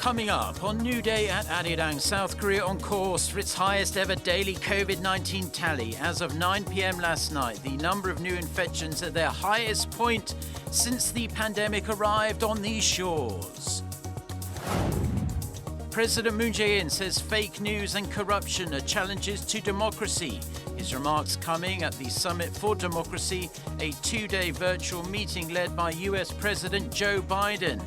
Coming up, on New Day at Arirang, South Korea on course for its highest ever daily COVID-19 tally. As of 9 p.m. last night, the number of new infections at their highest point since the pandemic arrived on these shores. President Moon Jae-in says fake news and corruption are challenges to democracy. His remarks coming at the Summit for Democracy, a two-day virtual meeting led by US President Joe Biden.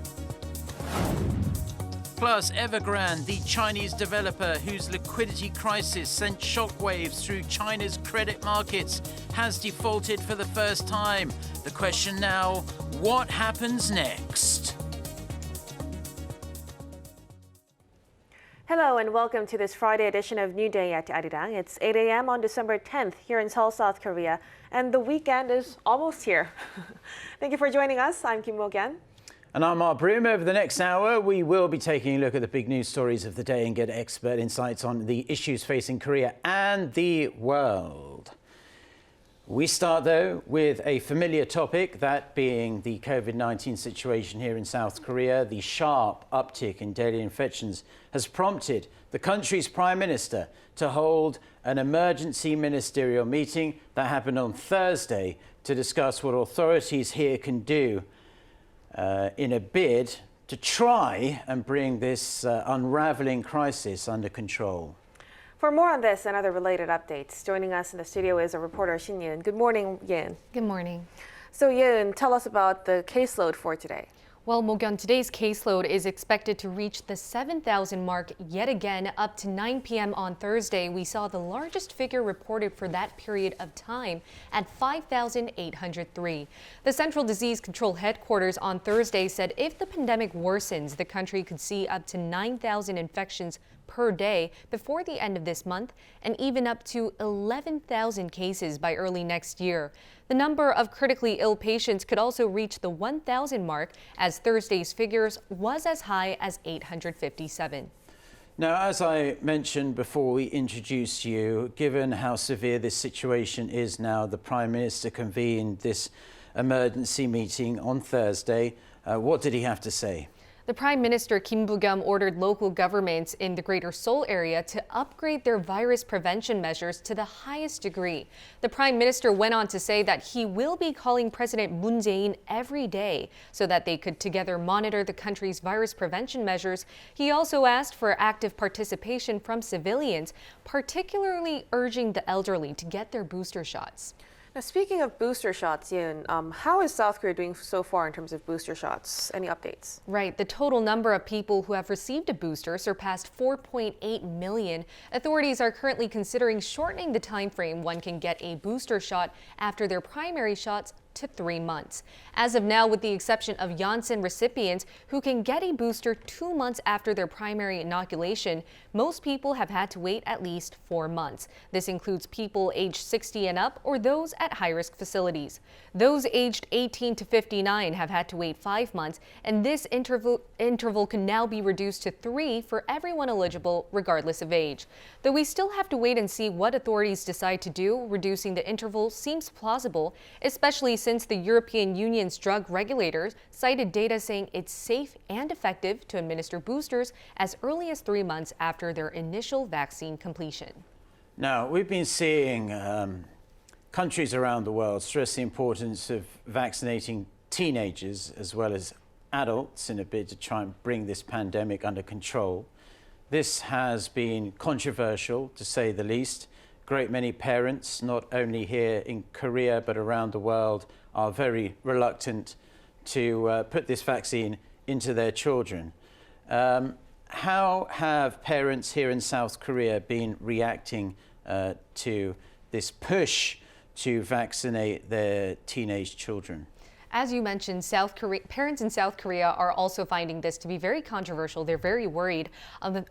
Plus, Evergrande, the Chinese developer whose liquidity crisis sent shockwaves through China's credit markets, has defaulted for the first time. The question now, what happens next? Hello and welcome to this Friday edition of New Day at Arirang. It's 8 a.m. on December 10th here in Seoul, South Korea, and the weekend is almost here. Thank you for joining us. I'm Kim Mo-kyan. And I'm Mark Broom. Over the next hour, we will be taking a look at the big news stories of the day and get expert insights on the issues facing Korea and the world. We start, though, with a familiar topic, that being the COVID-19 situation here in South Korea. The sharp uptick in daily infections has prompted the country's prime minister to hold an emergency ministerial meeting that happened on Thursday to discuss what authorities here can do in a bid to try and bring this unraveling crisis under control. For more on this and other related updates, joining us in the studio is a reporter, Shin Yoon. Good morning, Yoon. Good morning. So Yoon, tell us about the caseload for today. Well, Mo-kyan, today's caseload is expected to reach the 7,000 mark yet again. Up to 9 p.m. on Thursday, we saw the largest figure reported for that period of time at 5,803. The Central Disease Control Headquarters on Thursday said if the pandemic worsens, the country could see up to 9,000 infections per day before the end of this month, and even up to 11,000 cases by early next year. The number of critically ill patients could also reach the 1,000 mark, as Thursday's figures was as high as 857. Now, as I mentioned before we introduced you, given how severe this situation is now, the Prime Minister convened this emergency meeting on Thursday. What did he have to say? The Prime Minister Kim Bu-kyum ordered local governments in the Greater Seoul area to upgrade their virus prevention measures to the highest degree. The Prime Minister went on to say that he will be calling President Moon Jae-in every day so that they could together monitor the country's virus prevention measures. He also asked for active participation from civilians, particularly urging the elderly to get their booster shots. Now, speaking of booster shots, Yoon, how is South Korea doing so far in terms of booster shots? Any updates? Right. The total number of people who have received a booster surpassed 4.8 million. Authorities are currently considering shortening the time frame one can get a booster shot after their primary shots to 3 months. As of now, with the exception of Janssen recipients who can get a booster 2 months after their primary inoculation, most people have had to wait at least 4 months. This includes people aged 60 and up or those at high-risk facilities. Those aged 18 to 59 have had to wait 5 months, and this interval can now be reduced to 3 for everyone eligible, regardless of age. Though we still have to wait and see what authorities decide to do, reducing the interval seems plausible, especially since the European Union's drug regulators cited data saying it's safe and effective to administer boosters as early as 3 months after their initial vaccine completion. Now, we've been seeing countries around the world stress the importance of vaccinating teenagers as well as adults in a bid to try and bring this pandemic under control. This has been controversial, to say the least. Great many parents, not only here in Korea but around the world, are very reluctant to put this vaccine into their children. How have parents here in South Korea been reacting to this push to vaccinate their teenage children? As you mentioned, parents in South Korea are also finding this to be very controversial. They're very worried.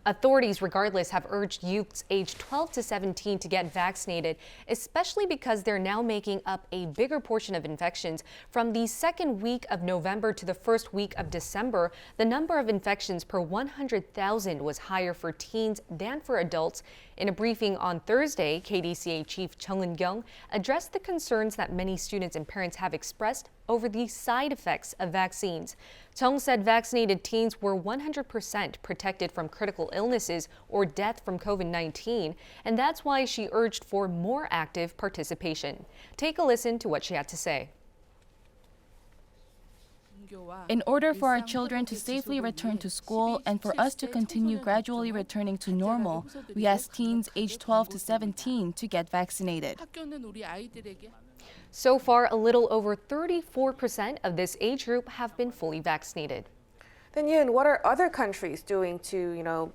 Authorities, regardless, have urged youths aged 12 to 17 to get vaccinated, especially because they're now making up a bigger portion of infections. From the second week of November to the first week of December, the number of infections per 100,000 was higher for teens than for adults. In a briefing on Thursday, KDCA Chief Chung Eun-kyung addressed the concerns that many students and parents have expressed over the side effects of vaccines. Chung said vaccinated teens were 100% protected from critical illnesses or death from COVID-19, and that's why she urged for more active participation. Take a listen to what she had to say. In order for our children to safely return to school and for us to continue gradually returning to normal, we ask teens aged 12 to 17 to get vaccinated. So far, a little over 34% of this age group have been fully vaccinated. Then Yoon, what are other countries doing to,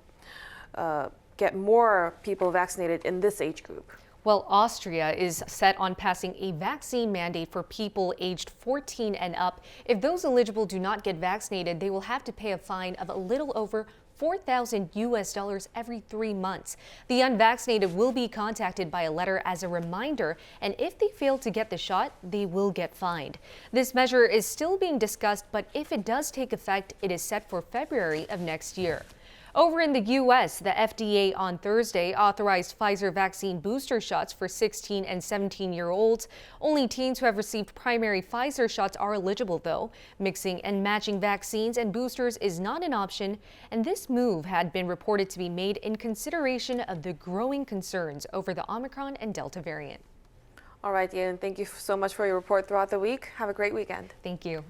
get more people vaccinated in this age group? Well, Austria is set on passing a vaccine mandate for people aged 14 and up. If those eligible do not get vaccinated, they will have to pay a fine of a little over $4,000 every 3 months. The unvaccinated will be contacted by a letter as a reminder, and if they fail to get the shot, they will get fined. This measure is still being discussed, but if it does take effect, it is set for February of next year. Over in the U.S., the FDA on Thursday authorized Pfizer vaccine booster shots for 16 and 17-year-olds. Only teens who have received primary Pfizer shots are eligible, though. Mixing and matching vaccines and boosters is not an option, and this move had been reported to be made in consideration of the growing concerns over the Omicron and Delta variant. All right, Yoon, thank you so much for your report throughout the week. Have a great weekend. Thank you.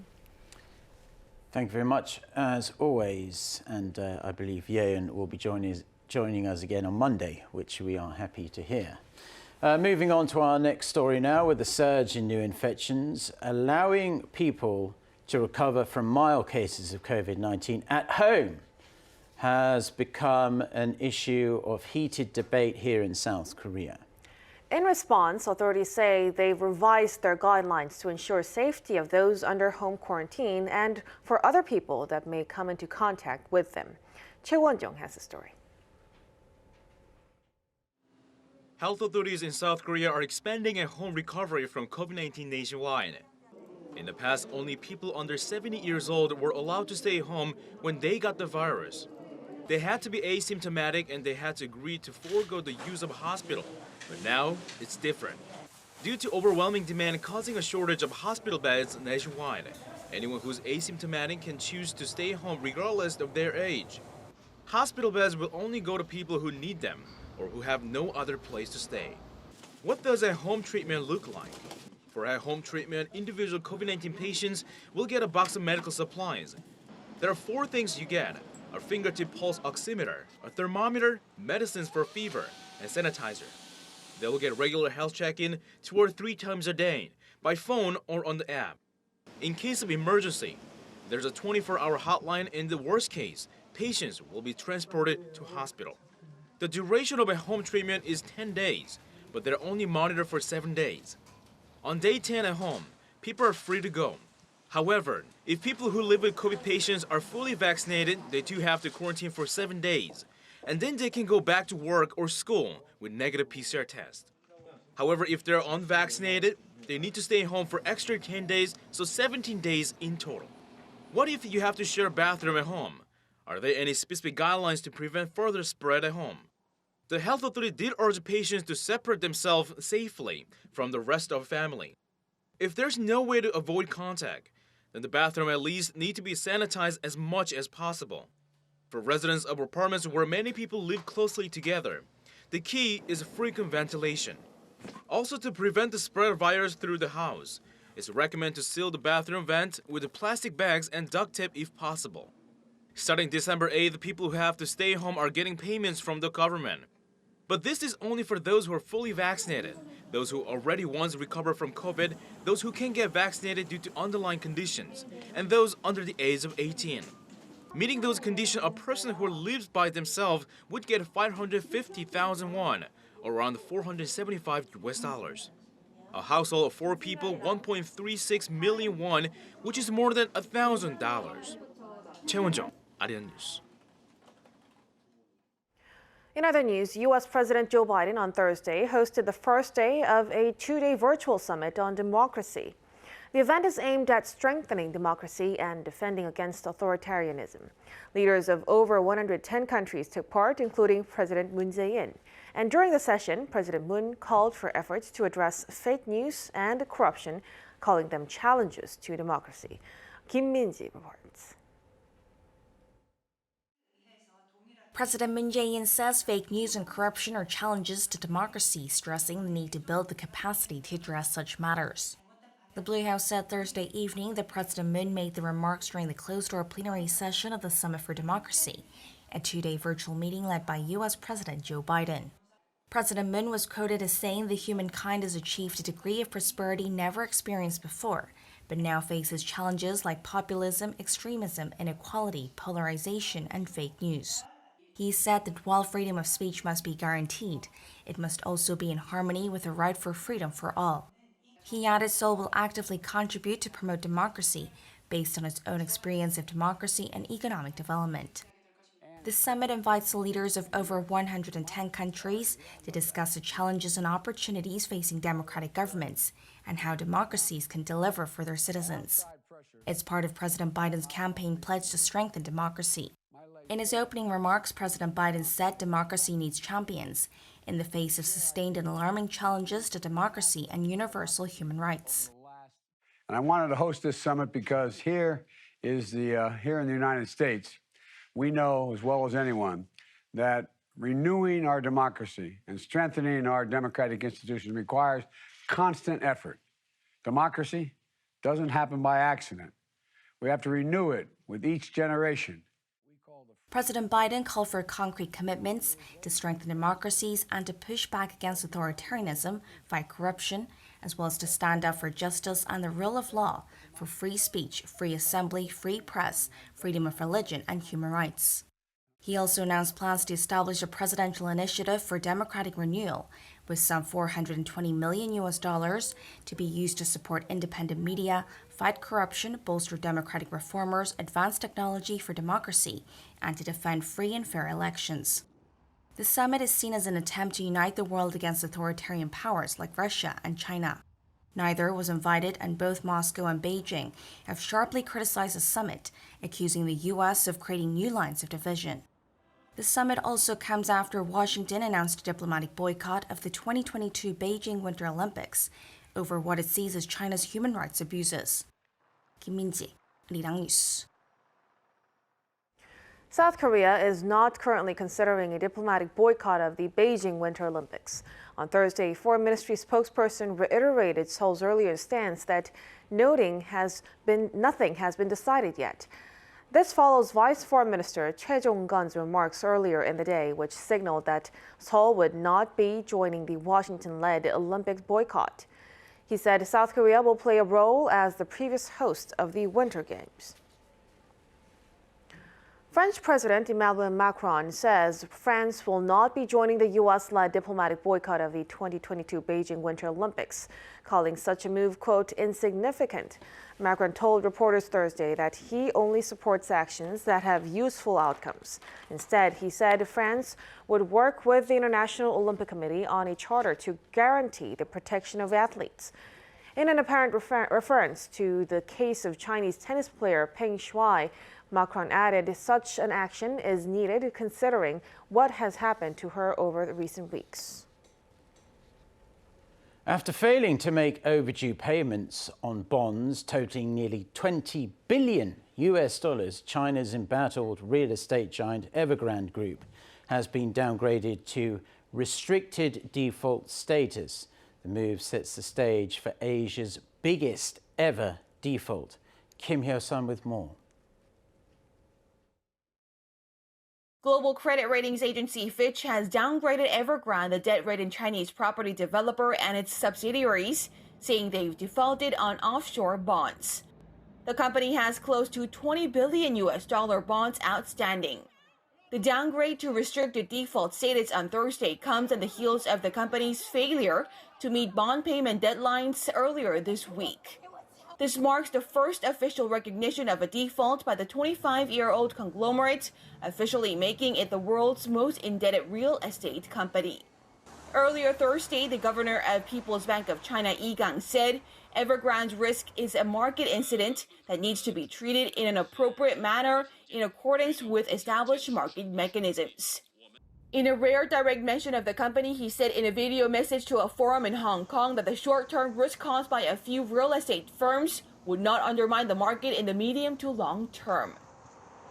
Thank you very much, as always, and I believe Yeon will be joining us again on Monday, which we are happy to hear. Moving on to our next story now, with the surge in new infections, allowing people to recover from mild cases of COVID-19 at home has become an issue of heated debate here in South Korea. In response, authorities say they've revised their guidelines to ensure safety of those under home quarantine and for other people that may come into contact with them. Choi Won-jung has the story. Health authorities in South Korea are expanding at-home recovery from COVID-19 nationwide. In the past, only people under 70 years old were allowed to stay home when they got the virus. They had to be asymptomatic and they had to agree to forego the use of a hospital. But now, it's different. Due to overwhelming demand causing a shortage of hospital beds nationwide, anyone who's asymptomatic can choose to stay home regardless of their age. Hospital beds will only go to people who need them or who have no other place to stay. What does at-home treatment look like? For at-home treatment, individual COVID-19 patients will get a box of medical supplies. There are 4 things you get: a fingertip pulse oximeter, a thermometer, medicines for fever, and sanitizer. They will get regular health check-in 2 or 3 times a day, by phone or on the app. In case of emergency, there's a 24-hour hotline. In the worst case, patients will be transported to hospital. The duration of a home treatment is 10 days, but they're only monitored for 7 days. On day 10 at home, people are free to go. However, if people who live with COVID patients are fully vaccinated, they do have to quarantine for 7 days. And then they can go back to work or school with negative PCR test. However, if they're unvaccinated, they need to stay home for extra 10 days, so 17 days in total. What if you have to share a bathroom at home? Are there any specific guidelines to prevent further spread at home? The health authority did urge patients to separate themselves safely from the rest of the family. If there's no way to avoid contact, then the bathroom at least need to be sanitized as much as possible. For residents of apartments where many people live closely together, the key is frequent ventilation. Also, to prevent the spread of virus through the house, it's recommended to seal the bathroom vent with plastic bags and duct tape if possible. Starting December 8th, people who have to stay home are getting payments from the government. But this is only for those who are fully vaccinated, those who already once recovered from COVID, those who can get vaccinated due to underlying conditions, and those under the age of 18. Meeting those conditions, a person who lives by themselves would get 550,000 won, or around $475. A household of 4 people, 1.36 million won, which is more than $1,000. Choi Won-jung, Arirang News. In other news, U.S. President Joe Biden on Thursday hosted the first day of a 2-day virtual summit on democracy. The event is aimed at strengthening democracy and defending against authoritarianism. Leaders of over 110 countries took part, including President Moon Jae-in. And during the session, President Moon called for efforts to address fake news and corruption, calling them challenges to democracy. Kim Min-ji reports. President Moon Jae-in says fake news and corruption are challenges to democracy, stressing the need to build the capacity to address such matters. The Blue House said Thursday evening that President Moon made the remarks during the closed-door plenary session of the Summit for Democracy, a two-day virtual meeting led by U.S. President Joe Biden. President Moon was quoted as saying that humankind has achieved a degree of prosperity never experienced before, but now faces challenges like populism, extremism, inequality, polarization, and fake news. He said that while freedom of speech must be guaranteed, it must also be in harmony with the right for freedom for all. He added Seoul will actively contribute to promote democracy based on its own experience of democracy and economic development. The summit invites the leaders of over 110 countries to discuss the challenges and opportunities facing democratic governments and how democracies can deliver for their citizens. It's part of President Biden's campaign pledge to strengthen democracy. In his opening remarks, President Biden said democracy needs champions in the face of sustained and alarming challenges to democracy and universal human rights. And I wanted to host this summit because here in the United States, we know as well as anyone that renewing our democracy and strengthening our democratic institutions requires constant effort. Democracy doesn't happen by accident. We have to renew it with each generation. President Biden called for concrete commitments to strengthen democracies and to push back against authoritarianism, fight corruption, as well as to stand up for justice and the rule of law, for free speech, free assembly, free press, freedom of religion, and human rights. He also announced plans to establish a presidential initiative for democratic renewal, with some $420 million to be used to support independent media, fight corruption, bolster democratic reformers, advance technology for democracy, and to defend free and fair elections. The summit is seen as an attempt to unite the world against authoritarian powers like Russia and China. Neither was invited, and both Moscow and Beijing have sharply criticized the summit, accusing the U.S. of creating new lines of division. The summit also comes after Washington announced a diplomatic boycott of the 2022 Beijing Winter Olympics over what it sees as China's human rights abuses. Kim Min-ji, Arirang News. South Korea is not currently considering a diplomatic boycott of the Beijing Winter Olympics. On Thursday, Foreign Ministry spokesperson reiterated Seoul's earlier stance that nothing has been decided yet. This follows Vice Foreign Minister Choi Jong-gun's remarks earlier in the day, which signaled that Seoul would not be joining the Washington-led Olympics boycott. He said South Korea will play a role as the previous host of the Winter Games. French President Emmanuel Macron says France will not be joining the U.S.-led diplomatic boycott of the 2022 Beijing Winter Olympics, calling such a move, quote, insignificant. Macron told reporters Thursday that he only supports actions that have useful outcomes. Instead, he said France would work with the International Olympic Committee on a charter to guarantee the protection of athletes. In an apparent reference to the case of Chinese tennis player Peng Shuai, Macron added such an action is needed considering what has happened to her over the recent weeks. After failing to make overdue payments on bonds totaling nearly $20 billion, China's embattled real estate giant Evergrande Group has been downgraded to restricted default status. The move sets the stage for Asia's biggest ever default. Kim Hyo-sun with more. Global credit ratings agency Fitch has downgraded Evergrande, the debt-ridden Chinese property developer, and its subsidiaries, saying they've defaulted on offshore bonds. The company has close to $20 billion bonds outstanding. The downgrade to restricted default status on Thursday comes on the heels of the company's failure to meet bond payment deadlines earlier this week. This marks the first official recognition of a default by the 25-year-old conglomerate, officially making it the world's most indebted real estate company. Earlier Thursday, the governor of People's Bank of China, Yi Gang, said Evergrande's risk is a market incident that needs to be treated in an appropriate manner in accordance with established market mechanisms. In a rare direct mention of the company, he said in a video message to a forum in Hong Kong that the short-term risk caused by a few real estate firms would not undermine the market in the medium to long term.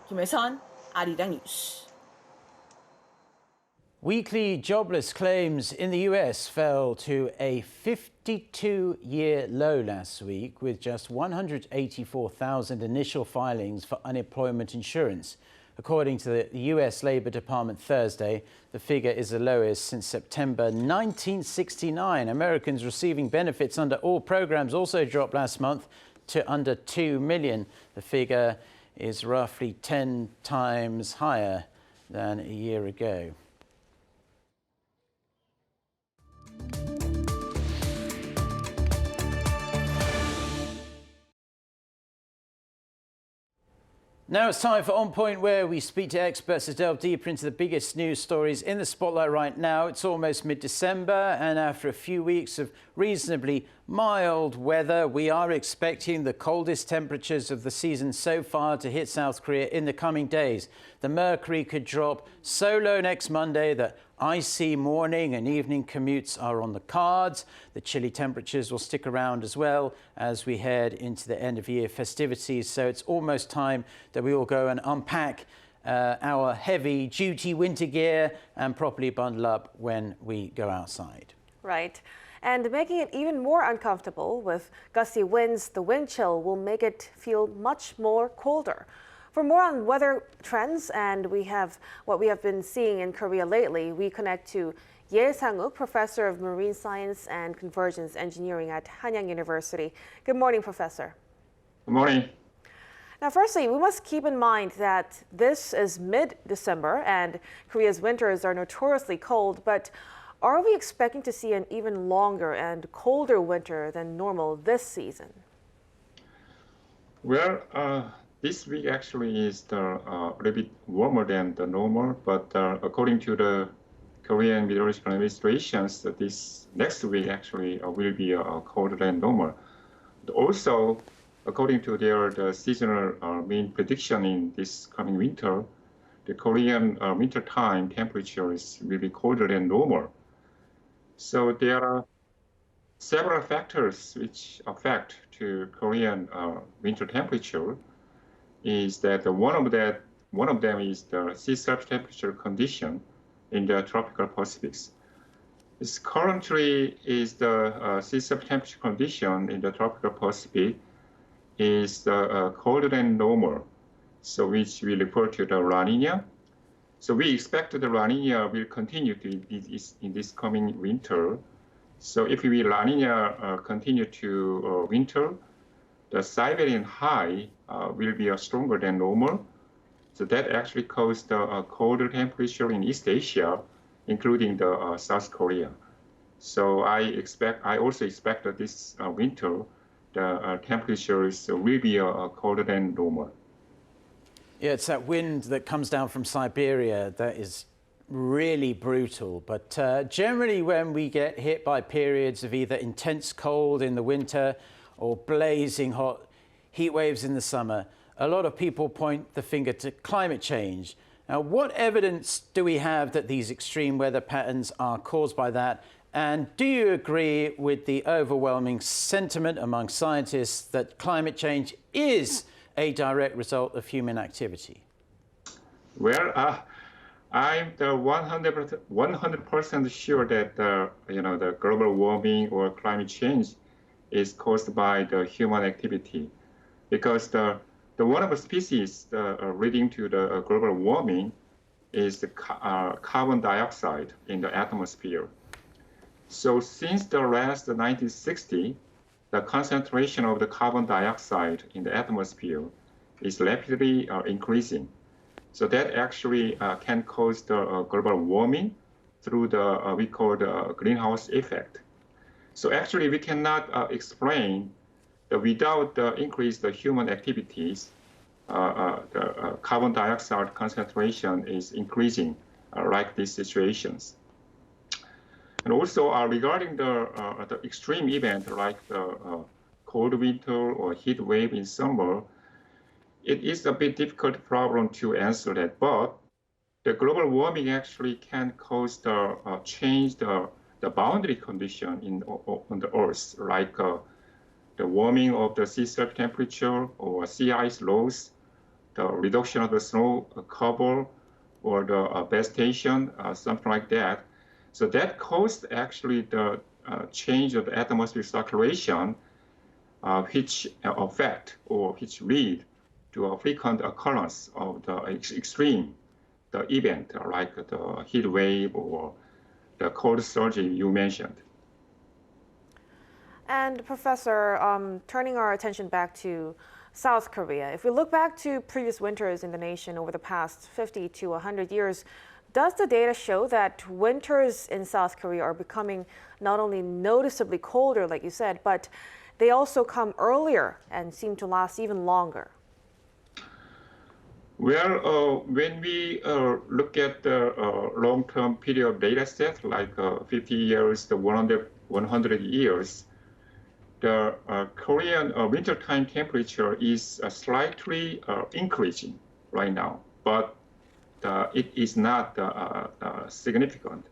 Kim Hye-sun, Arirang News. Weekly jobless claims in the US fell to a 52-year low last week, with just 184,000 initial filings for unemployment insurance. According to the US Labor Department Thursday, the figure is the lowest since September 1969. Americans receiving benefits under all programs also dropped last month to under 2 million. The figure is roughly 10 times higher than a year ago. Now it's time for Onpoint, where we speak to experts to delve deeper into the biggest news stories in the spotlight right now. It's almost mid-December, and after a few weeks of reasonably mild weather, we are expecting the coldest temperatures of the season so far to hit South Korea in the coming days. The mercury could drop so low next Monday that icy morning and evening commutes are on the cards. The chilly temperatures will stick around as well as we head into the end of year festivities. So it's almost time that we all go and unpack our heavy duty winter gear and properly bundle up when we go outside. Right. And making it even more uncomfortable with gusty winds, the wind chill will make it feel much more colder. For more on weather trends and what we have been seeing in Korea lately, we connect to Ye Sang-uk, Professor of Marine Science and Convergence Engineering at Hanyang University. Good morning, Professor. Good morning. Now, firstly, we must keep in mind that this is mid-December and Korea's winters are notoriously cold, but are we expecting to see an even longer and colder winter than normal this season? Well, this week actually is a little bit warmer than the normal, but according to the Korean Meteorological Administrations, this next week actually will be colder than normal. But also, according to the seasonal mean prediction in this coming winter, the Korean winter time temperatures will be colder than normal. So there are several factors which affect to Korean winter temperature. Is that one of them is the sea surface temperature condition in the tropical Pacifics. This currently is the sea surface temperature condition in the tropical Pacific is colder than normal, so which we refer to the La Nina. So we expect the La Nina will continue in this coming winter. So if we La Nina continue to winter, the Siberian high will be stronger than normal. So that actually caused a colder temperature in East Asia, including the South Korea. So I also expect that this winter, the temperatures will be colder than normal. Yeah, it's that wind that comes down from Siberia that is really brutal. But generally when we get hit by periods of either intense cold in the winter or blazing hot heat waves in the summer, a lot of people point the finger to climate change. Now, what evidence do we have that these extreme weather patterns are caused by that? And do you agree with the overwhelming sentiment among scientists that climate change is a direct result of human activity? Well, I'm the 100% sure that the global warming or climate change is caused by the human activity, because the one of the species leading to the global warming is the carbon dioxide in the atmosphere. So since the last 1960, the concentration of the carbon dioxide in the atmosphere is rapidly increasing. So that actually can cause the global warming through the we call the greenhouse effect. So actually, we cannot explain that without the increased human activities, the carbon dioxide concentration is increasing like these situations. And also regarding the extreme event like the cold winter or heat wave in summer, it is a bit difficult problem to answer that. But the global warming actually can cause the change the boundary condition on the Earth, like the warming of the sea surface temperature or sea ice loss, the reduction of the snow cover, or the vegetation, something like that. So that caused actually the change of the atmospheric circulation, which affect or which lead to a frequent occurrence of the extreme the event, like the heat wave or the cold surge you mentioned. And Professor, turning our attention back to South Korea, if we look back to previous winters in the nation over the past 50 to 100 years, does the data show that winters in South Korea are becoming not only noticeably colder, like you said, but they also come earlier and seem to last even longer? Well, when we look at the long-term period data set, like 50 years, the 100 years, the Korean wintertime temperature is slightly increasing right now, but it is not significant.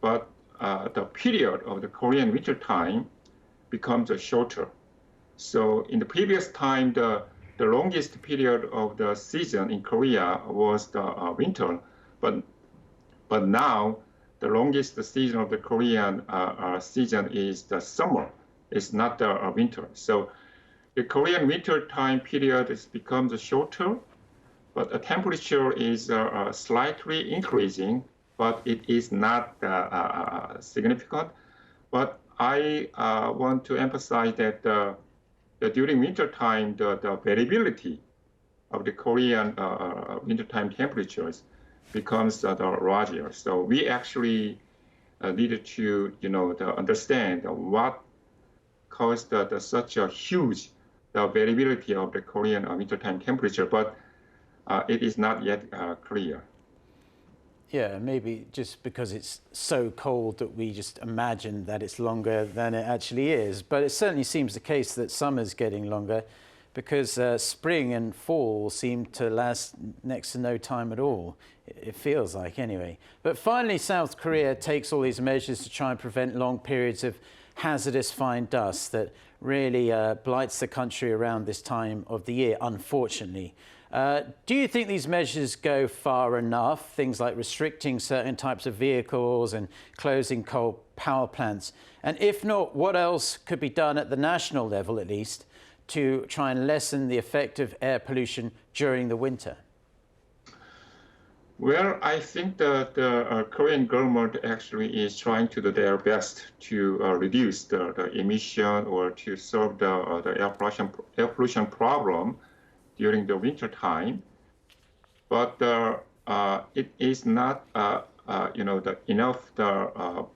But the period of the Korean wintertime becomes shorter. So in the previous time, the longest period of the season in Korea was the winter, but now the longest season of the Korean season is the summer. It's not the winter. So the Korean winter time period becomes shorter, but the temperature is slightly increasing, but it is not significant. But I want to emphasize that during winter time, the variability of the Korean wintertime temperatures becomes larger. So we actually needed to, understand what caused such a huge variability of the Korean wintertime temperature, but it is not yet clear. Yeah, maybe just because it's so cold that we just imagine that it's longer than it actually is. But it certainly seems the case that summer's getting longer because spring and fall seem to last next to no time at all. It feels like, anyway. But finally, South Korea takes all these measures to try and prevent long periods of hazardous fine dust that really blights the country around this time of the year, unfortunately. Do you think these measures go far enough, things like restricting certain types of vehicles and closing coal power plants? And if not, what else could be done at the national level, at least, to try and lessen the effect of air pollution during the winter? Well, I think that the Korean government actually is trying to do their best to reduce the emission or to solve the air pollution problem during the winter time, but it is not enough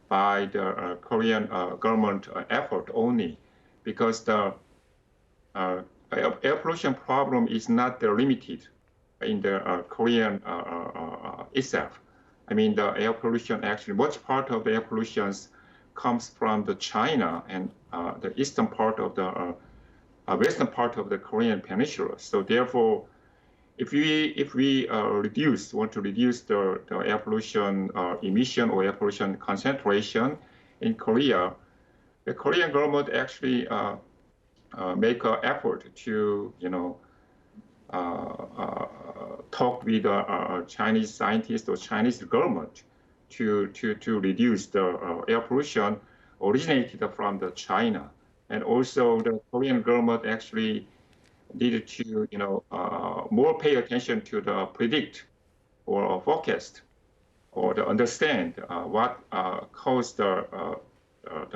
by the Korean government effort only, because the air pollution problem is not limited in the Korean itself. I mean, the air pollution actually, much part of the air pollution comes from the China and the eastern part of the western part of the Korean peninsula. So therefore, if we want to reduce the air pollution emission or air pollution concentration in Korea, the Korean government actually make an effort to talk with Chinese scientists or Chinese government to reduce the air pollution originated from the China. And also the Korean government actually needed to, more pay attention to the predict or forecast or to understand what caused the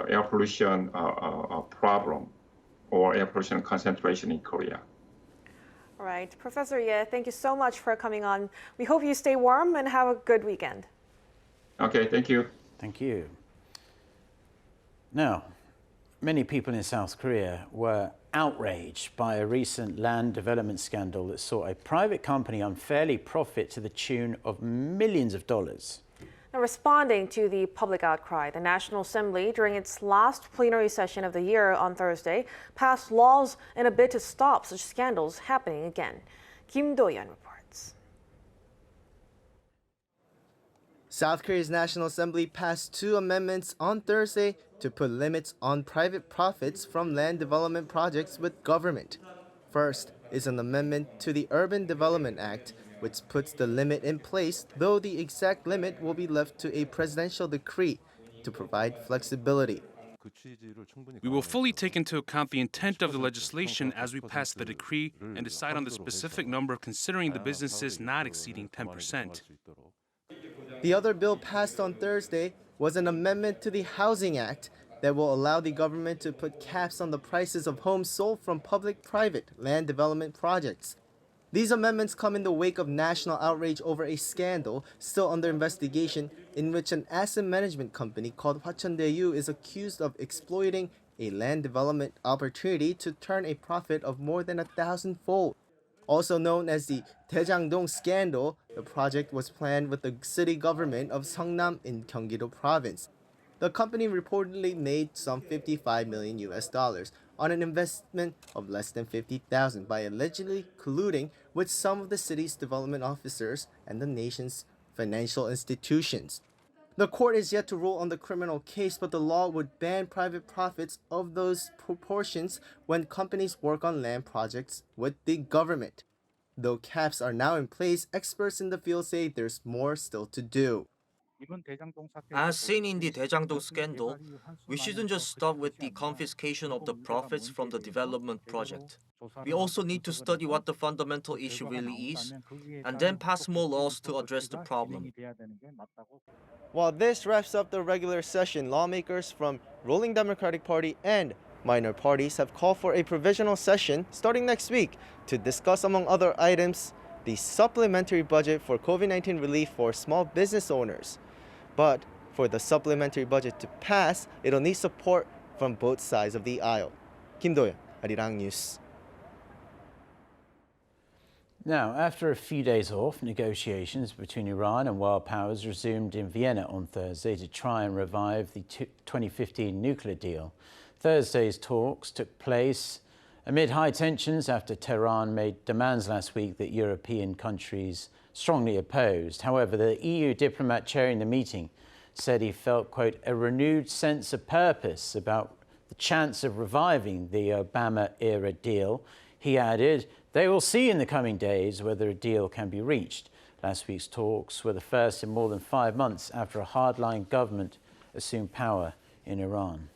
air pollution problem or air pollution concentration in Korea. All right, Professor Ye, thank you so much for coming on. We hope you stay warm and have a good weekend. Okay, thank you. Thank you. Now, many people in South Korea were outraged by a recent land development scandal that saw a private company unfairly profit to the tune of millions of dollars. Now, responding to the public outcry, the National Assembly, during its last plenary session of the year on Thursday, passed laws in a bid to stop such scandals happening again. Kim Do-yeon reports. South Korea's National Assembly passed 2 amendments on Thursday to put limits on private profits from land development projects with government. First is an amendment to the Urban Development Act, which puts the limit in place, though the exact limit will be left to a presidential decree to provide flexibility. We will fully take into account the intent of the legislation as we pass the decree and decide on the specific number, considering the businesses not exceeding 10%. The other bill passed on Thursday was an amendment to the Housing Act that will allow the government to put caps on the prices of homes sold from public-private land development projects. These amendments come in the wake of national outrage over a scandal still under investigation in which an asset management company called Hwacheondaeyu is accused of exploiting a land development opportunity to turn a profit of more than 1,000-fold. Also known as the Daejangdong scandal, the project was planned with the city government of Seongnam in Gyeonggi-do province. The company reportedly made some $55 million on an investment of less than 50,000 by allegedly colluding with some of the city's development officers and the nation's financial institutions. The court is yet to rule on the criminal case, but the law would ban private profits of those proportions when companies work on land projects with the government. Though caps are now in place, experts in the field say there's more still to do. As seen in the Daejangdong scandal, we shouldn't just stop with the confiscation of the profits from the development project. We also need to study what the fundamental issue really is, and then pass more laws to address the problem. While this wraps up the regular session, lawmakers from ruling Democratic Party and minor parties have called for a provisional session starting next week to discuss, among other items, the supplementary budget for COVID-19 relief for small business owners. But for the supplementary budget to pass, it'll need support from both sides of the aisle. Kim Do-yeon, Arirang News. Now, after a few days off, negotiations between Iran and world powers resumed in Vienna on Thursday to try and revive the 2015 nuclear deal. Thursday's talks took place amid high tensions after Tehran made demands last week that European countries strongly opposed. However, the EU diplomat chairing the meeting said he felt, quote, a renewed sense of purpose about the chance of reviving the Obama-era deal. He added, they will see in the coming days whether a deal can be reached. Last week's talks were the first in more than 5 months after a hardline government assumed power in Iran.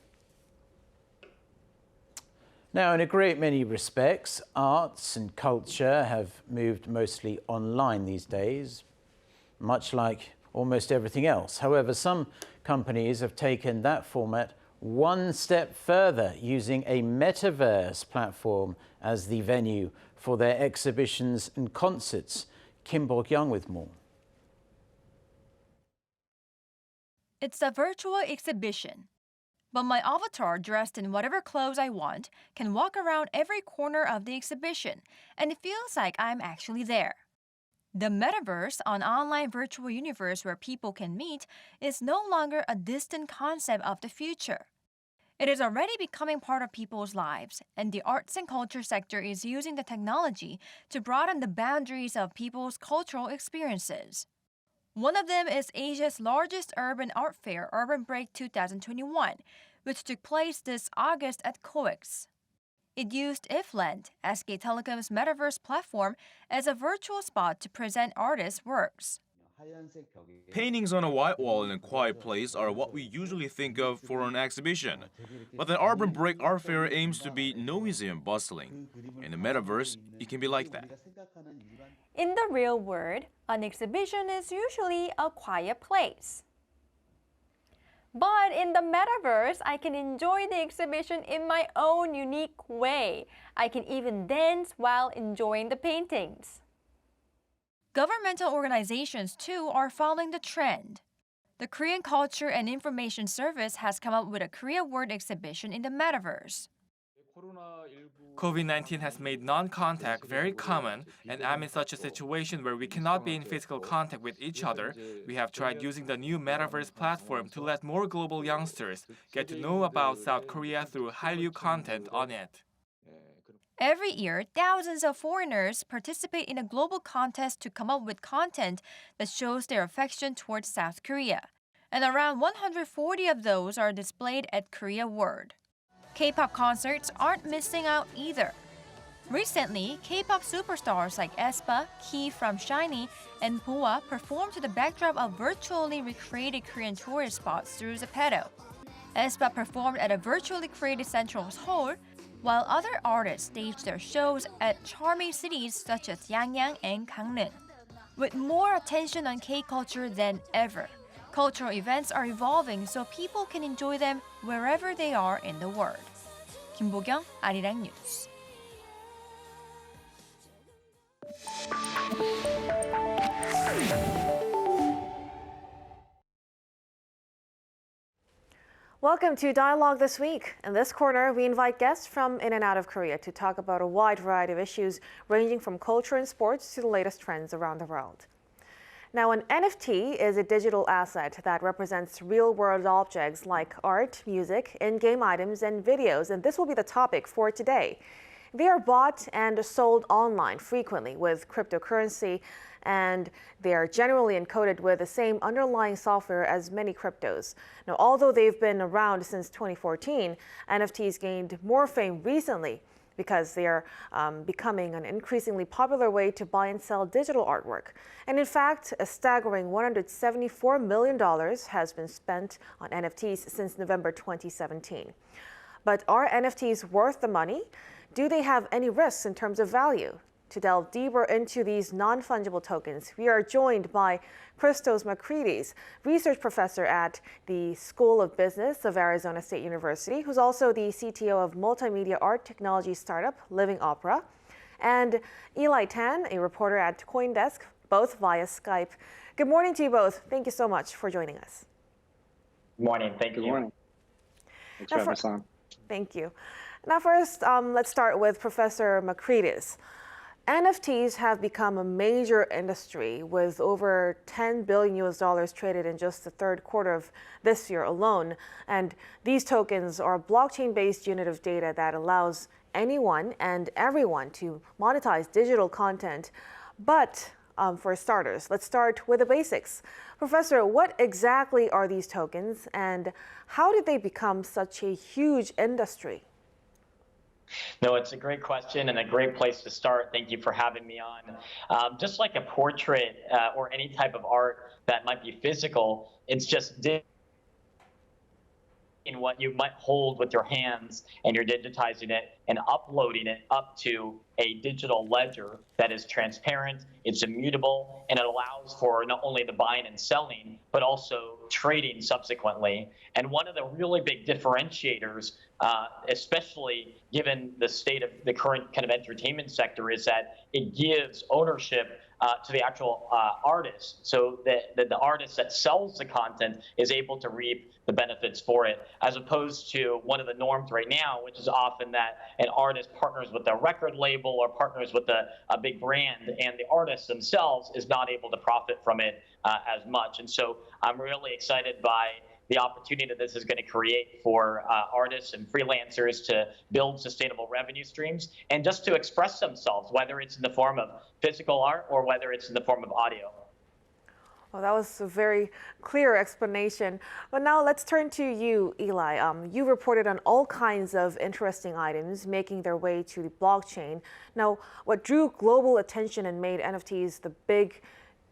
Now, in a great many respects, arts and culture have moved mostly online these days, much like almost everything else. However, some companies have taken that format one step further, using a Metaverse platform as the venue for their exhibitions and concerts. Kim Bok-young with more. It's a virtual exhibition. But my avatar, dressed in whatever clothes I want, can walk around every corner of the exhibition, and it feels like I'm actually there. The Metaverse, an online virtual universe where people can meet, is no longer a distant concept of the future. It is already becoming part of people's lives, and the arts and culture sector is using the technology to broaden the boundaries of people's cultural experiences. One of them is Asia's largest urban art fair, Urban Break 2021, which took place this August at COEX. It used Evergrande, SK Telecom's Metaverse platform, as a virtual spot to present artists' works. Paintings on a white wall in a quiet place are what we usually think of for an exhibition. But the Urban Break Art Fair aims to be noisy and bustling. In the Metaverse, it can be like that. In the real world, an exhibition is usually a quiet place. But in the Metaverse, I can enjoy the exhibition in my own unique way. I can even dance while enjoying the paintings. Governmental organizations, too, are following the trend. The Korean Culture and Information Service has come up with a Korea World exhibition in the Metaverse. COVID-19 has made non-contact very common, and amid such a situation where we cannot be in physical contact with each other, we have tried using the new Metaverse platform to let more global youngsters get to know about South Korea through Hallyu content on it. Every year, thousands of foreigners participate in a global contest to come up with content that shows their affection towards South Korea. And around 140 of those are displayed at Korea World. K-pop concerts aren't missing out either. Recently, K-pop superstars like aespa, Key from SHINee, and BoA performed to the backdrop of virtually recreated Korean tourist spots through Zepeto. aespa performed at a virtually created Central Seoul, while other artists staged their shows at charming cities such as Yangyang and Gangneung. With more attention on K-culture than ever, cultural events are evolving so people can enjoy them wherever they are in the world. 김보경, Arirang News. Welcome to Dialogue This Week. In this corner, we invite guests from in and out of Korea to talk about a wide variety of issues ranging from culture and sports to the latest trends around the world. Now, an NFT is a digital asset that represents real-world objects like art, music, in-game items, and videos, and this will be the topic for today. They are bought and sold online frequently with cryptocurrency, and they are generally encoded with the same underlying software as many cryptos. Now, although they've been around since 2014, NFTs gained more fame recently because they are becoming an increasingly popular way to buy and sell digital artwork. And in fact, a staggering $174 million has been spent on NFTs since November 2017. But are NFTs worth the money? Do they have any risks in terms of value? To delve deeper into these non-fungible tokens, we are joined by Christos Makridis, research professor at the School of Business of Arizona State University, who's also the CTO of multimedia art technology startup Living Opera, and Eli Tan, a reporter at CoinDesk, both via Skype. Good morning to you both. Thank you so much for joining us. Good morning. Thank you. Good morning. Thanks for having us on. Thank you. Now first, let's start with Professor Makridis. NFTs have become a major industry with over $10 billion traded in just the third quarter of this year alone. And these tokens are a blockchain-based unit of data that allows anyone and everyone to monetize digital content. But for starters, let's start with the basics. Professor, what exactly are these tokens and how did they become such a huge industry? No, it's a great question and a great place to start. Thank you for having me on. Just like a portrait or any type of art that might be physical, it's just in what you might hold with your hands, and you're digitizing it and uploading it up to a digital ledger that is transparent, it's immutable, and it allows for not only the buying and selling, but also trading subsequently. And one of the really big differentiators, especially given the state of the current kind of entertainment sector, is that it gives ownership to the actual artist, so that the artist that sells the content is able to reap the benefits for it, as opposed to one of the norms right now, which is often that an artist partners with a record label or partners with a big brand, and the artist themselves is not able to profit from it as much. And so I'm really excited by the opportunity that this is going to create for artists and freelancers to build sustainable revenue streams and just to express themselves, whether it's in the form of physical art or whether it's in the form of audio. Well, that was a very clear explanation. But now let's turn to you, Eli. You reported on all kinds of interesting items making their way to the blockchain. Now, what drew global attention and made NFTs the big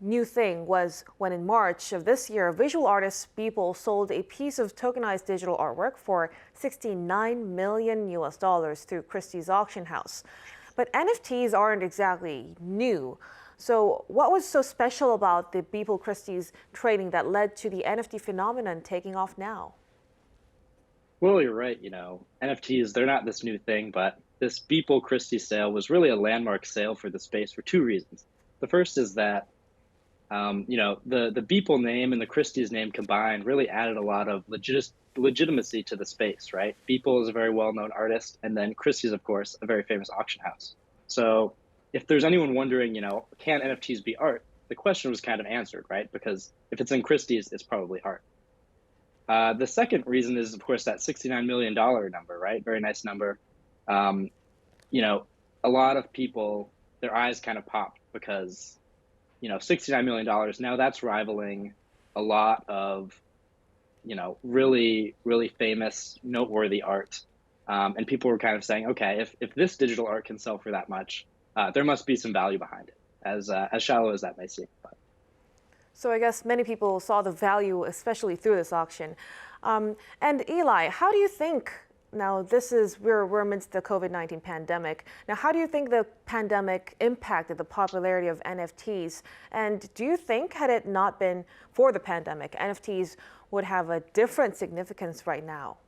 new thing was when in March of this year, visual artist Beeple sold a piece of tokenized digital artwork for $69 million through Christie's auction house. But NFTs aren't exactly new. So what was so special about the Beeple Christie's trading that led to the NFT phenomenon taking off now? Well, you're right. NFTs, they're not this new thing, but this Beeple Christie sale was really a landmark sale for the space for two reasons. The first is that the Beeple name and the Christie's name combined really added a lot of legitimacy to the space, right? Beeple is a very well-known artist, and then Christie's, of course, a very famous auction house. So if there's anyone wondering, can NFTs be art? The question was kind of answered, right? Because if it's in Christie's, it's probably art. The second reason is, of course, that $69 million number, right? Very nice number. a lot of people, their eyes kind of popped because, $69 million, now that's rivaling a lot of, really, really famous, noteworthy art. And people were kind of saying, okay, if this digital art can sell for that much, there must be some value behind it, as shallow as that may seem. But. So I guess many people saw the value, especially through this auction. And Eli, how do you think, now we're amidst the COVID-19 pandemic. Now, how do you think the pandemic impacted the popularity of NFTs? And do you think, had it not been for the pandemic, NFTs would have a different significance right now?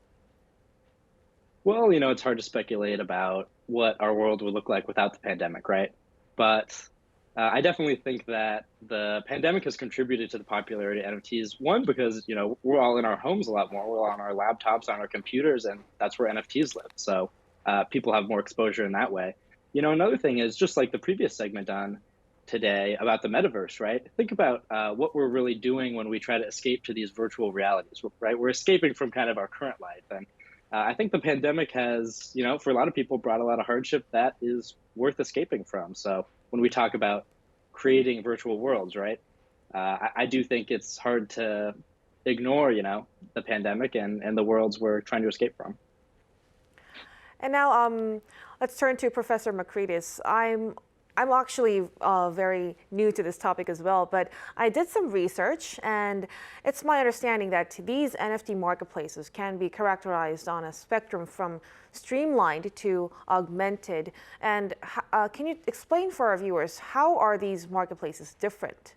Well, it's hard to speculate about what our world would look like without the pandemic, right? But I definitely think that the pandemic has contributed to the popularity of NFTs. One, because, we're all in our homes a lot more. We're on our laptops, on our computers, and that's where NFTs live. So people have more exposure in that way. Another thing is just like the previous segment on today about the metaverse, right? Think about what we're really doing when we try to escape to these virtual realities, right? We're escaping from kind of our current life. And I think the pandemic has, for a lot of people, brought a lot of hardship that is worth escaping from. So when we talk about creating virtual worlds, right? I do think it's hard to ignore, the pandemic and the worlds we're trying to escape from. And now let's turn to Professor Makridis. I'm actually very new to this topic as well, but I did some research, and it's my understanding that these NFT marketplaces can be characterized on a spectrum from streamlined to augmented. And can you explain for our viewers, how are these marketplaces different?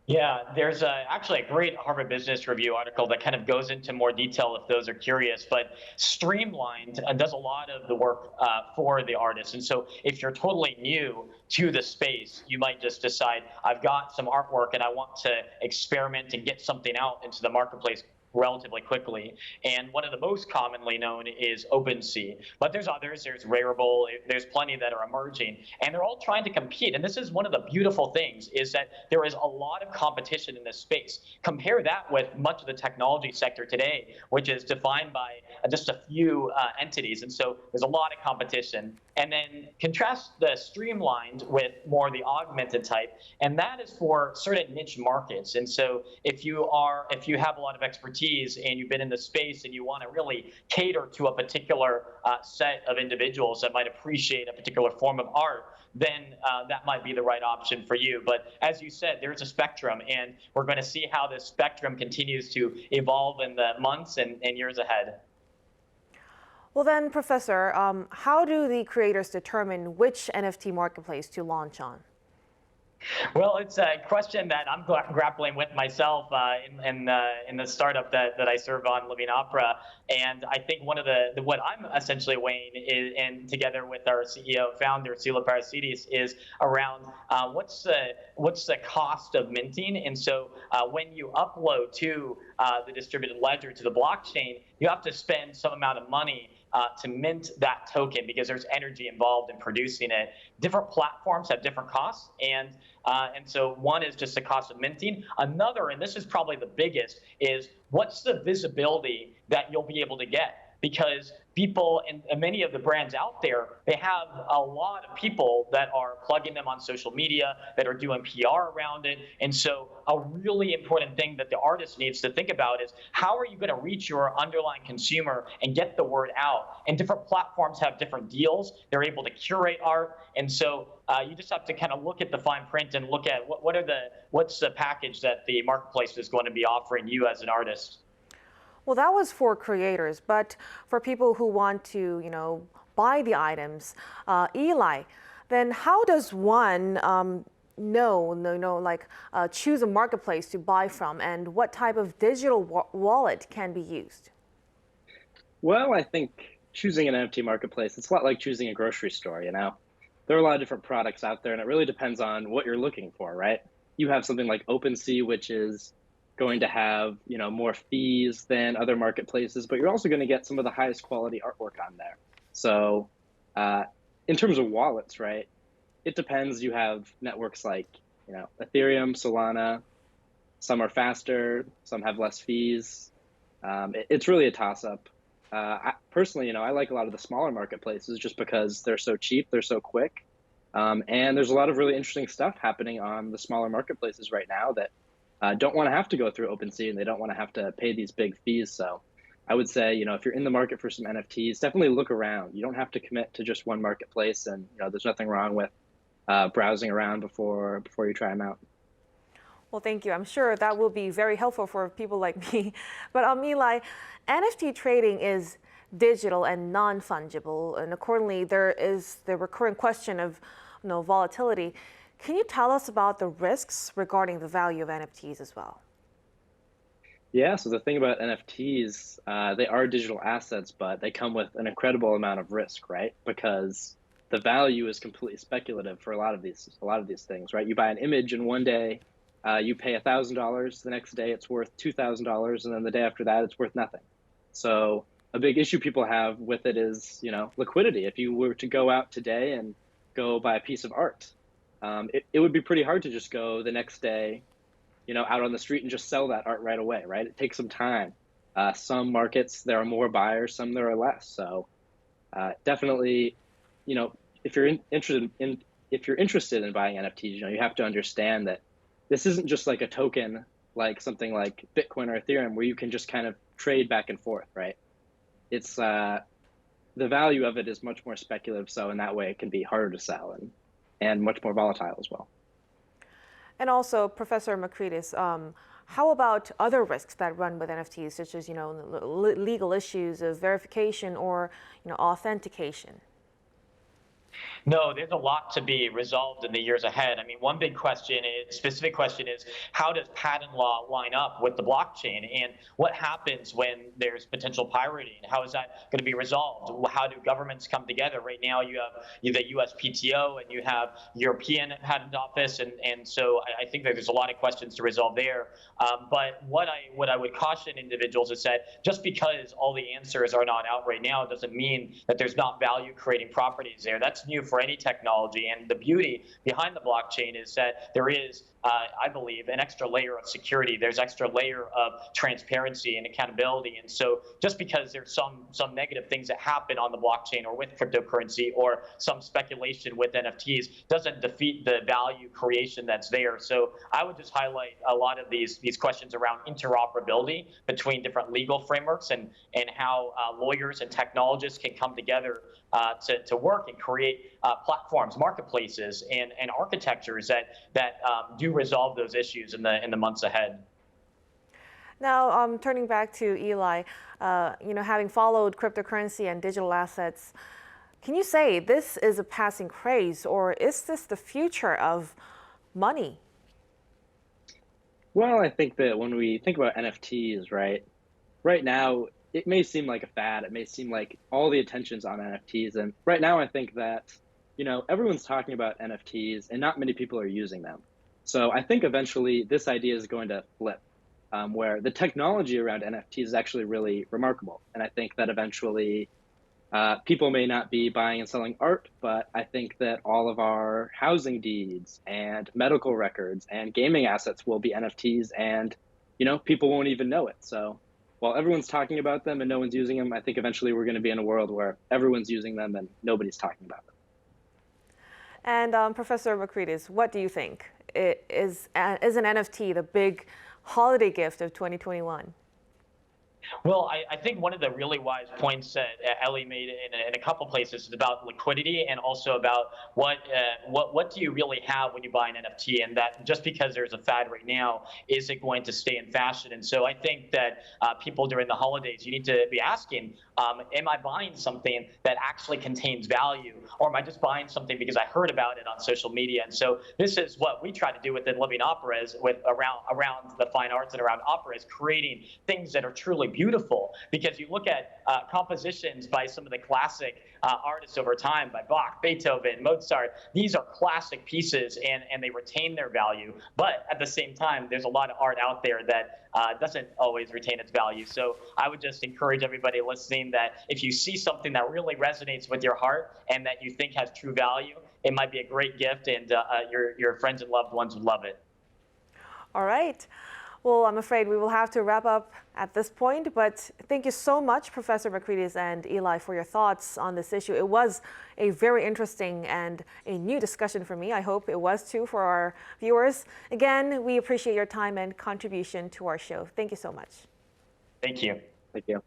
Yeah, there's actually a great Harvard Business Review article that kind of goes into more detail if those are curious. But Streamlined does a lot of the work for the artist. And so if you're totally new to the space, you might just decide, I've got some artwork and I want to experiment and get something out into the marketplace relatively quickly. And one of the most commonly known is OpenSea. But there's others, there's Rarible, there's plenty that are emerging, and they're all trying to compete. And this is one of the beautiful things, is that there is a lot of competition in this space. Compare that with much of the technology sector today, which is defined by just a few entities. And so there's a lot of competition. And then contrast the streamlined with more the augmented type, and that is for certain niche markets. And so if you have a lot of expertise and you've been in the space and you want to really cater to a particular set of individuals that might appreciate a particular form of art, then that might be the right option for you. But as you said, there's a spectrum, and we're going to see how this spectrum continues to evolve in the months and years ahead. Well then, Professor, how do the creators determine which NFT marketplace to launch on? Well, it's a question that I'm grappling with myself in the startup that I serve on, Living Opera. And I think one of what I'm essentially weighing is, and together with our CEO founder, Sila Parasidis, is around what's the cost of minting. And so when you upload to the distributed ledger, to the blockchain, you have to spend some amount of money to mint that token, because there's energy involved in producing it. Different platforms have different costs, and so one is just the cost of minting. Another, and this is probably the biggest, is what's the visibility that you'll be able to get? Because people, and many of the brands out there, they have a lot of people that are plugging them on social media, that are doing PR around it. And so a really important thing that the artist needs to think about is, how are you going to reach your underlying consumer and get the word out? And different platforms have different deals. They're able to curate art. And so you just have to kind of look at the fine print and look at what's the package that the marketplace is going to be offering you as an artist. Well, that was for creators, but for people who want to, buy the items, Eli, then how does one choose a marketplace to buy from, and what type of digital wallet can be used? Well, I think choosing an NFT marketplace, it's a lot like choosing a grocery store, There are a lot of different products out there, and it really depends on what you're looking for, right? You have something like OpenSea, which is going to have more fees than other marketplaces, but you're also going to get some of the highest quality artwork on there. So in terms of wallets, right, it depends. You have networks like Ethereum, Solana. Some are faster, some have less fees. It's really a toss-up. Personally, I like a lot of the smaller marketplaces just because they're so cheap, they're so quick. And there's a lot of really interesting stuff happening on the smaller marketplaces right now that don't want to have to go through OpenSea and they don't want to have to pay these big fees. So I would say, if you're in the market for some NFTs, definitely look around. You don't have to commit to just one marketplace, and there's nothing wrong with browsing around before you try them out. Well, thank you. I'm sure that will be very helpful for people like me. But Eli, NFT trading is digital and non-fungible, and accordingly, there is the recurring question of volatility. Can you tell us about the risks regarding the value of NFTs as well? Yeah, so the thing about NFTs, they are digital assets, but they come with an incredible amount of risk, right? Because the value is completely speculative for a lot of these things, right? You buy an image and one day you pay $1,000, the next day it's worth $2,000, and then the day after that it's worth nothing. So a big issue people have with it is, liquidity. If you were to go out today and go buy a piece of art, it would be pretty hard to just go the next day, out on the street and just sell that art right away, right? It takes some time. Some markets, there are more buyers, some there are less. So definitely, if you're interested in buying NFTs, you have to understand that this isn't just like a token, like something like Bitcoin or Ethereum, where you can just kind of trade back and forth, right? It's the value of it is much more speculative, so in that way it can be harder to sell and much more volatile as well. And also, Professor Makridis, how about other risks that run with NFTs, such as legal issues of verification or authentication? No, there's a lot to be resolved in the years ahead. I mean, one big specific question is, how does patent law line up with the blockchain? And what happens when there's potential pirating? How is that going to be resolved? How do governments come together? Right now, you have the USPTO and you have European Patent Office. And so I think that there's a lot of questions to resolve there. But what I would caution individuals is that just because all the answers are not out right now doesn't mean that there's not value creating properties there. That's new for any technology, and the beauty behind the blockchain is that there is, I believe, an extra layer of security. There's extra layer of transparency and accountability, and so just because there's some negative things that happen on the blockchain or with cryptocurrency or some speculation with NFTs doesn't defeat the value creation that's there. So I would just highlight a lot of these questions around interoperability between different legal frameworks and how lawyers and technologists can come together to work and create platforms, marketplaces, and architectures that do resolve those issues in the months ahead. Now, turning back to Eli, having followed cryptocurrency and digital assets, can you say this is a passing craze, or is this the future of money? Well, I think that when we think about NFTs, right now, it may seem like a fad. It may seem like all the attention's on NFTs. And right now, I think that, everyone's talking about NFTs and not many people are using them. So I think eventually this idea is going to flip, where the technology around NFTs is actually really remarkable. And I think that eventually people may not be buying and selling art, but I think that all of our housing deeds and medical records and gaming assets will be NFTs, and, people won't even know it. So while everyone's talking about them and no one's using them, I think eventually we're going to be in a world where everyone's using them and nobody's talking about them. And Professor Makridis, what do you think? Is an NFT the big holiday gift of 2021? Well, I think one of the really wise points that Ellie made in a couple places is about liquidity and also about what do you really have when you buy an NFT, and that just because there's a fad right now, is it going to stay in fashion? And so I think that people during the holidays, you need to be asking, am I buying something that actually contains value, or am I just buying something because I heard about it on social media? And so this is what we try to do within Living Operas, around the fine arts and around operas, creating things that are truly beautiful. Because you look at compositions by some of the classic artists over time, by Bach, Beethoven, Mozart. These are classic pieces, and they retain their value. But at the same time, there's a lot of art out there that doesn't always retain its value. So I would just encourage everybody listening that if you see something that really resonates with your heart and that you think has true value, it might be a great gift, and your friends and loved ones would love it. All right. Well, I'm afraid we will have to wrap up at this point, but thank you so much, Professor Makrides and Eli, for your thoughts on this issue. It was a very interesting and a new discussion for me. I hope it was too for our viewers. Again, we appreciate your time and contribution to our show. Thank you so much. Thank you. Thank you.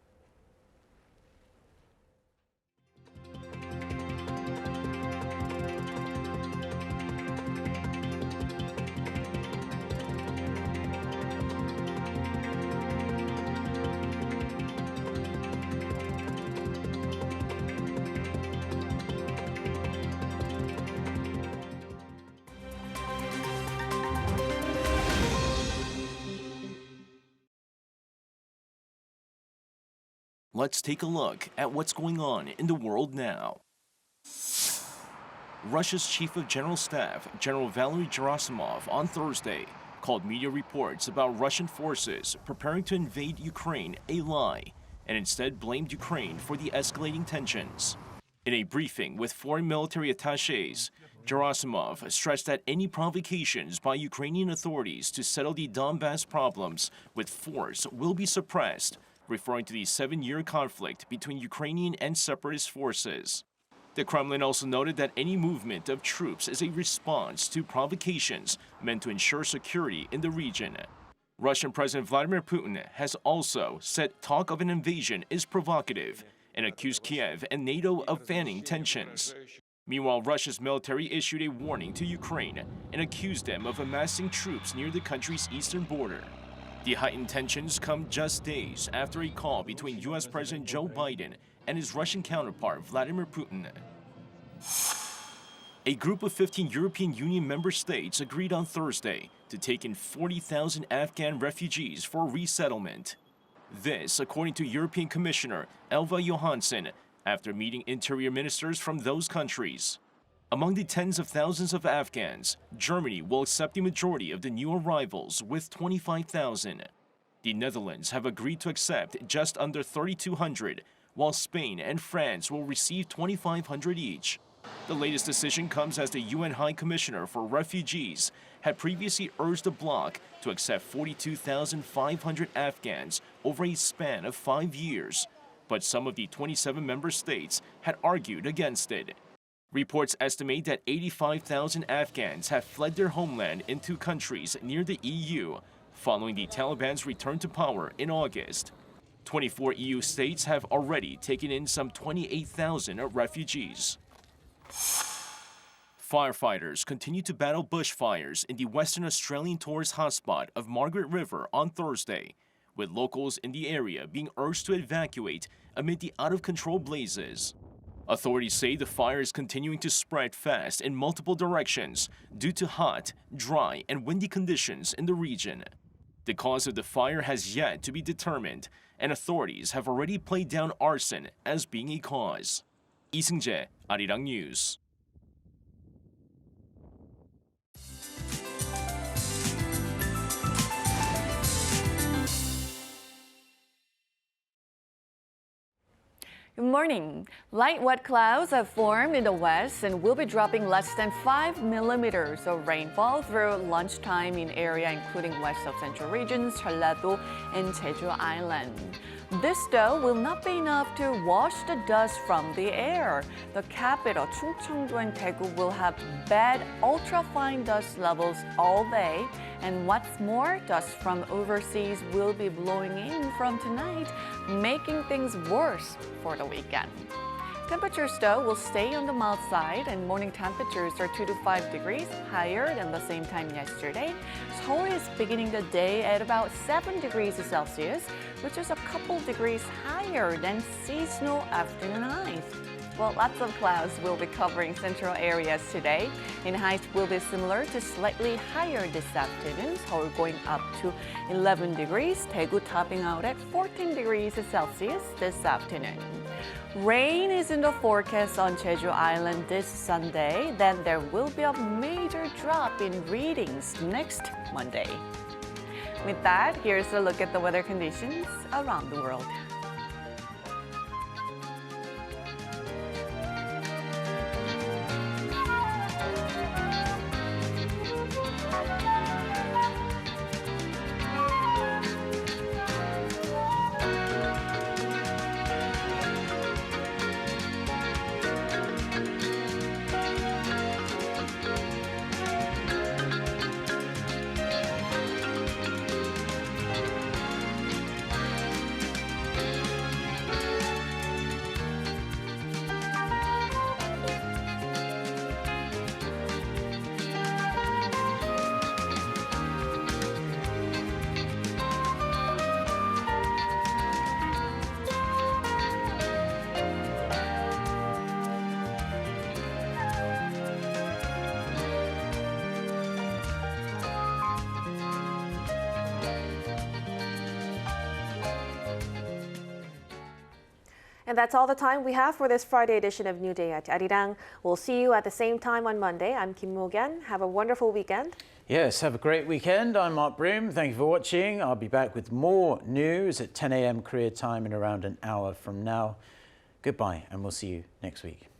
Let's take a look at what's going on in the world now. Russia's Chief of General Staff, General Valery Gerasimov, on Thursday called media reports about Russian forces preparing to invade Ukraine a lie, and instead blamed Ukraine for the escalating tensions. In a briefing with foreign military attachés, Gerasimov stressed that any provocations by Ukrainian authorities to settle the Donbass problems with force will be suppressed, referring to the 7-year conflict between Ukrainian and separatist forces. The Kremlin also noted that any movement of troops is a response to provocations meant to ensure security in the region. Russian President Vladimir Putin has also said talk of an invasion is provocative and accused Kiev and NATO of fanning tensions. Meanwhile, Russia's military issued a warning to Ukraine and accused them of amassing troops near the country's eastern border. The heightened tensions come just days after a call between U.S. President Joe Biden and his Russian counterpart Vladimir Putin. A group of 15 European Union member states agreed on Thursday to take in 40,000 Afghan refugees for resettlement. This, according to European Commissioner Elva Johansson, after meeting interior ministers from those countries. Among the tens of thousands of Afghans, Germany will accept the majority of the new arrivals with 25,000. The Netherlands have agreed to accept just under 3,200, while Spain and France will receive 2,500 each. The latest decision comes as the UN High Commissioner for Refugees had previously urged the bloc to accept 42,500 Afghans over a span of 5 years, but some of the 27 member states had argued against it. Reports estimate that 85,000 Afghans have fled their homeland into countries near the EU following the Taliban's return to power in August. 24 EU states have already taken in some 28,000 refugees. Firefighters continue to battle bushfires in the Western Australian tourist hotspot of Margaret River on Thursday, with locals in the area being urged to evacuate amid the out-of-control blazes. Authorities say the fire is continuing to spread fast in multiple directions due to hot, dry, and windy conditions in the region. The cause of the fire has yet to be determined, and authorities have already played down arson as being a cause. Lee Seung-jae, Arirang News. Good morning. Light wet clouds have formed in the west and will be dropping less than 5 millimeters of rainfall through lunchtime in area including west of central regions, Jeollado, and Jeju Island. This, though, will not be enough to wash the dust from the air. The capital, Chungcheongdo and Daegu, will have bad ultrafine dust levels all day. And what's more, dust from overseas will be blowing in from tonight, making things worse for the weekend. Temperatures, though, will stay on the mild side, and morning temperatures are 2 to 5 degrees higher than the same time yesterday. Seoul is beginning the day at about 7 degrees Celsius, which is a couple degrees higher than seasonal afternoon highs. Well, lots of clouds will be covering central areas today. In highs will be similar to slightly higher this afternoon. Seoul going up to 11 degrees, Daegu topping out at 14 degrees Celsius this afternoon. Rain is in the forecast on Jeju Island this Sunday. Then there will be a major drop in readings next Monday. With that, here's a look at the weather conditions around the world. And that's all the time we have for this Friday edition of New Day at Arirang. We'll see you at the same time on Monday. I'm Kim Mo-Gyan. Have a wonderful weekend. Yes, have a great weekend. I'm Mark Broom. Thank you for watching. I'll be back with more news at 10 a.m. Korea time in around an hour from now. Goodbye, and we'll see you next week.